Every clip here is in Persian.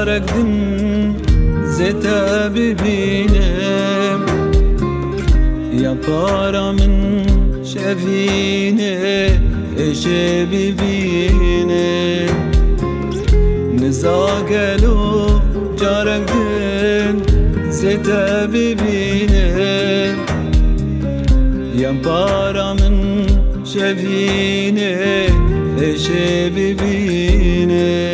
جارك دن زيتا ببينم يا بارا من شافيني ايش ببينم نزاقلو جارك دن زيتا ببينم يا بارا من شافيني ايش ببينم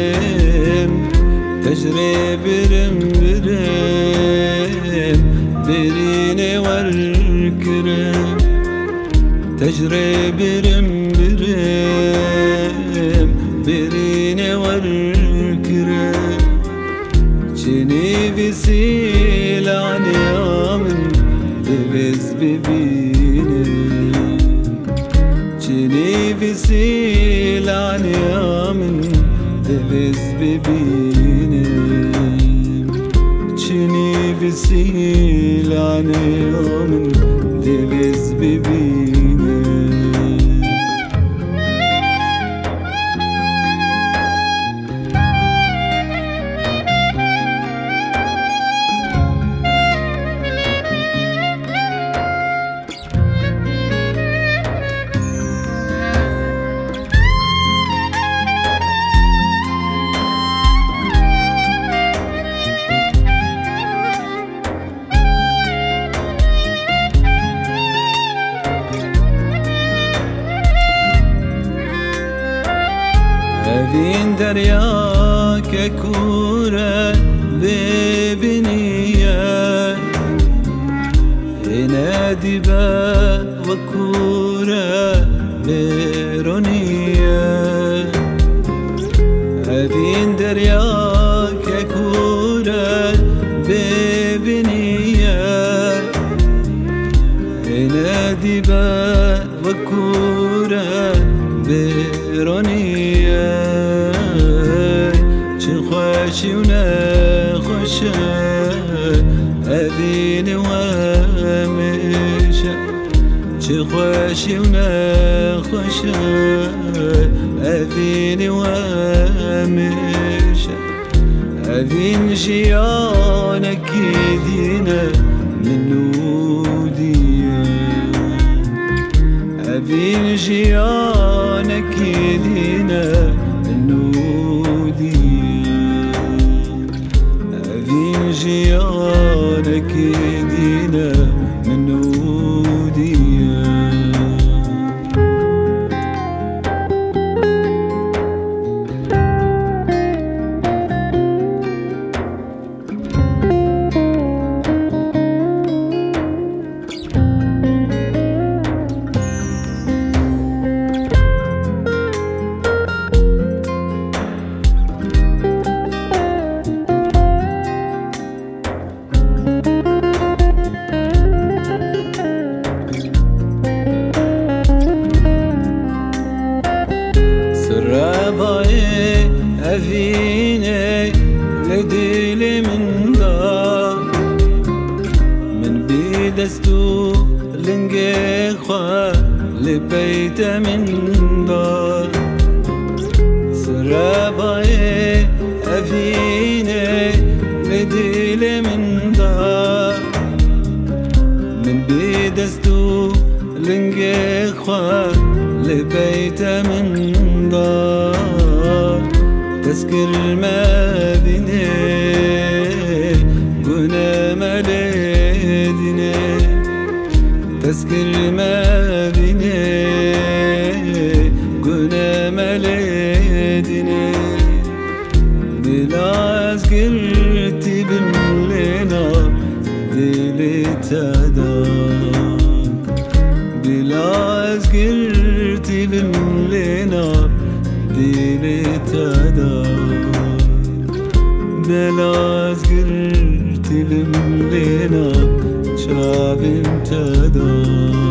تجري برم برم بريني والكرم تجري برم برم بريني والكرم جني بسيل عن يامن دبز ببينم جني بسيل عن يامن دبز ببينم جني بسيل عن يامن دبز ببينم هذين درياك كورة ببنية ينادي با وكورة برونية هذين درياك كورة ببنية ينادي با وكورة برونية خوشي ونخوشة أذيني وامشة خوشي ونخوشة أذيني وامشة أذين جيانك يدينا من نودية أذين جيانك يدينا من نودية جيانك يدينا من نودية أذيني لديلي من دار من بيدستو لنجي خوا لبيت من دار سراباي أذيني لديلي من دار من بيدستو لنجي خوا لبيت من دار تذكر ما بيني قنا مليدني تذكر ما بيني قنا مليدني بلا أذكرتي بملينا ديلي تدار بلا أذكرتي بملينا ديلي تدار بلا أذكرتي بملينا شاب تدار